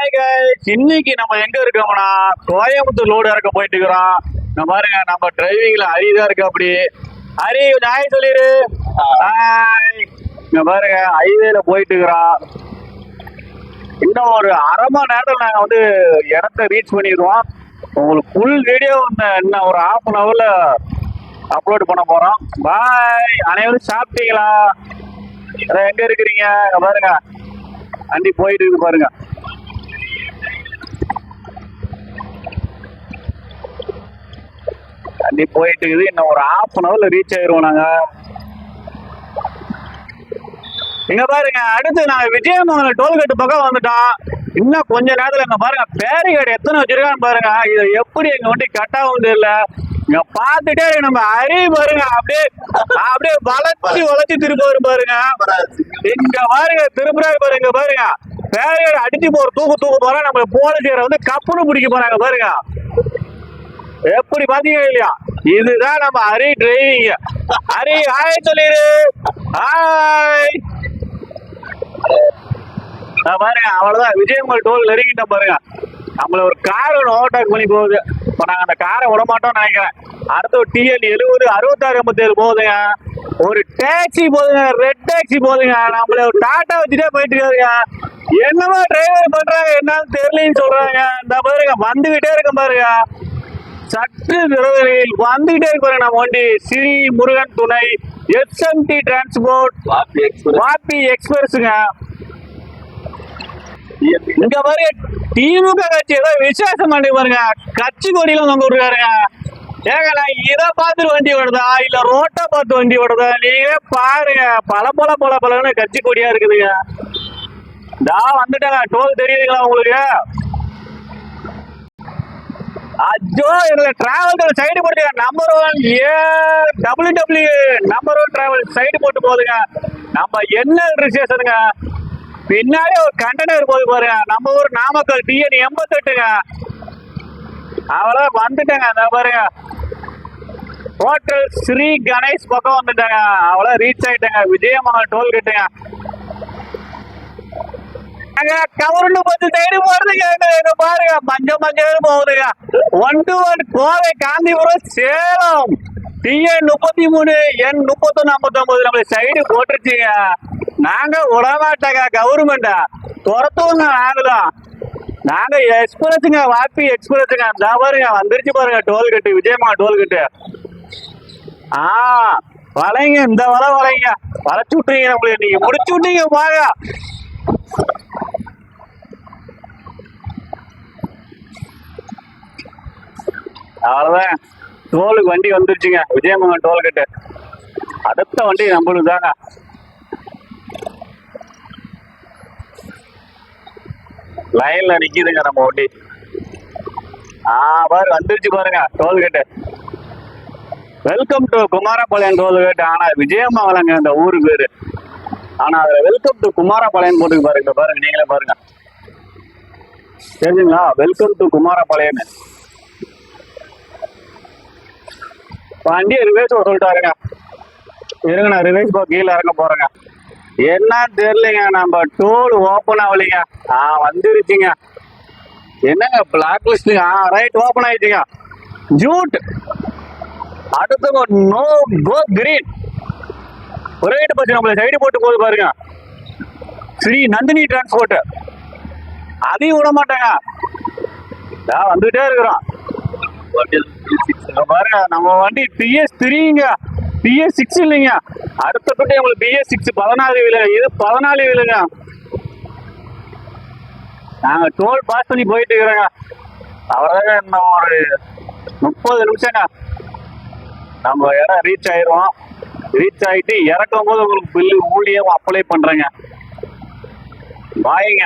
Hi guys, இன்னைக்கு நம்ம எங்க இருக்கோம்னா கோயம்புத்தூர் லோடு இறக்க போயிட்டு இருக்கிறோம். நம்ம பாருங்க, நம்ம டிரைவிங்ல ஹரிதான் இருக்கு. அப்படி ஹரி கொஞ்சம் ஹாய் சொல்லிடு. ஹாய். இங்க பாருங்க, ஹைவேல போயிட்டு இருக்கிறோம். இன்னும் ஒரு அரை மணி நேரத்தில் நாங்கள் வந்து இடத்த ரீச் பண்ணிடுவோம். உங்களுக்கு ஃபுல் வீடியோ இன்னும் ஒரு ½ ஹவர்ல அப்லோட் பண்ண போறோம். பாய். அனைவரும் சாப்பிட்டீங்களா? எங்க இருக்கிறீங்க? பாருங்க, வண்டி போயிட்டு இருக்கு பாருங்க. வண்டி போயிட்டு இருக்குது. இன்னும் ஒரு ½ ஹவர்ல ரீச் ஆயிடுவோம் நாங்க. இங்க பாருங்க, அடுத்து நாங்க விஜயமங்கலம் டோல்கேட் பக்கம் வந்துட்டோம். இன்னும் கொஞ்ச நேரத்துல இங்க பாருங்க, பேரிகார்டு எத்தனை வச்சிருக்கான்னு பாருங்க. இது எப்படி எங்க வண்டி கட் ஆகும் இல்ல. இங்க பாத்துட்டே நம்ம ஹரி பாருங்க, அப்படியே அப்படியே வளைச்சு திரும்ப பாருங்க. இங்க பாருங்க, திரும்புறாரு பாருங்க. பாருங்க, பேரிகார்டு அடிச்சு தூக்க போறோம். நம்ம போலீஸ்கார வந்து கப்புன்னு பிடிக்க போறாங்க பாருங்க. எப்படி பாத்தீங்க இல்லையா? இதுதான் நம்ம ஹரி டிரைவிங். ஹரி ஹாய் சொல்லிடு. ஹாய். பாருங்க, அவ்வளவுதான். விஜயமங்கலம் டோல் நெருங்கிட்டோம் பாருங்க. நம்மள ஒரு கார் ஒன்று ஓவர்டேக் பண்ணி போகுது. இப்ப நாங்க அந்த காரை விட மாட்டோம்னு நினைக்கிறேன். அடுத்து ஒரு TL 70 66 87 போகுதுங்க. ஒரு டாக்ஸி போதுங்க, ரெட் டாக்ஸி போதுங்க. நம்மள ஒரு டாட்டா வச்சுட்டே போயிட்டு இருக்காருங்க. என்னவோ டிரைவர் பண்றாங்க, என்னன்னு தெரியலன்னு சொல்றாங்க. இந்த பாருங்க, வந்துகிட்டே இருக்க பாருங்க. சற்று விரைவில் வந்துகிட்டே இருக்கு பாருங்க நம்ம வண்டி. ஸ்ரீ முருகன் துணை SMT டிரான்ஸ்போர்ட் வாபி எக்ஸ்பிரஸ்ங்க. இங்க பாருங்க, திமுக கட்சி ஏதோ விசேஷம் பண்ணி பாருங்க. கட்சி கொடியில தொங்க விட்டுருக்காருங்க. ஏங்க, நான் இதை பார்த்துட்டு வண்டி ஓடுதா இல்ல ரோட்டை பார்த்து வண்டி ஓடுதா? நீங்களே பாருங்க, பல கட்சி கொடியா இருக்குதுங்க. வந்துட்டாங்க. டோல் தெரியுதுங்களா உங்களுக்கு? அஜோ, இதுல டிராவல் சைடு போட்டு number 1 WW number 1 travel side போட்டு போகுதுங்க. நம்ம என்ன ரிசேஷனுங்க. பின்னாடி ஒரு கண்டெய்னர் போது பாருங்க. நம்ம ஊர் நாமக்கல் TN 88ங்க. அவ்வளவு வந்துட்டாங்க. அந்த பாருங்க, ஹோட்டல் ஸ்ரீ கணேஷ் பக்கம் வந்துட்டாங்க. அவ்வளவு ரீச் ஆயிட்டாங்க. விஜயமங்கலம் டோல் கேட்டுங்க. கவர்னு கொஞ்சம் சைடு போறதுங்க. பாருங்க, மஞ்சள் போகுதுங்க. 1 to 1 Kovai Gandhipuram Salem TN 33 N 31 59 நம்ம சைடு போட்டுருச்சுங்க. நாங்க விடமாட்டாங்க. கவர்மெண்டா துரத்துவங்க. நாங்க எக்ஸ்பிரஸ்ங்க, வாபி எக்ஸ்பிரஸ்ங்க. அந்த பாருங்க, வந்துருச்சு பாருங்க டோல்கேட்டு, விஜயமங்கலம் டோல்கேட்டு. வளைங்க, இந்த வளைங்க, வளைச்சு விட்டுறீங்க. நம்மளுக்கு நீங்க முடிச்சு விட்டீங்க பாருங்க. அவ்வளவுதான், டோலுக்கு வண்டி வந்துருச்சுங்க. விஜயமங்கலம் டோல்கேட்டு. அடுத்த வண்டி நம்மளுக்கு தாங்க. லைன்ல நிக்குதுங்க நம்ம வண்டி. பாரு, வந்துருச்சு பாருங்க tollgate. Welcome to Kumarapalayam tollgate. ஆனா விஜயமங்கலங்க இந்த ஊரு பேரு. ஆனா அதுல வெல்கம் டு குமாரபாளையம் போட்டுக்கு பாருங்க. பாருங்க, நீங்களே பாருங்க, தெரிஞ்சுங்களா? Welcome to Kumarapalayam. வண்டியை ரிவேஸ் சொல்லிட்டாருங்க. இருங்க, நான் ரிவேஸ் கீழே இறங்க போறேங்க. என்னன்னு தெரியலங்க, நம்ம டோல் ஓப்பன் ஆகலைங்க. வந்துருச்சுங்க. என்னங்க பிளாக் லிஸ்ட்? ரைட், ஓப்பன் ஆயிடுச்சுங்க. ஜூட். அடுத்து நோ கோ கிரீன். ஒரே பஸ் நம்மள சைடு போட்டு போகுது பாருங்க. ஸ்ரீ நந்தினி டிரான்ஸ்போர்ட். அதையும் விட மாட்டாங்க. வந்துட்டே இருக்கிறோம் பாருங்க. நம்ம வண்டி PS3ங்க, PS6 இல்லைங்க. அடுத்த குட்டி உங்களுக்கு PS6 14 வீலுங்க. இது 14 வீலுங்க. நாங்க டோல் பாஸ் பண்ணி போயிட்டு இருக்கிறோங்க. அவராக இன்னும் ஒரு 30 நிமிஷங்க நம்ம இடம் ரீச் ஆயிடுவோம். ரீச் ஆகிட்டு இறக்கும் போது உங்களுக்கு பில்லு ஊழியம் அப்ளை பண்றேங்க. பாய்ங்க.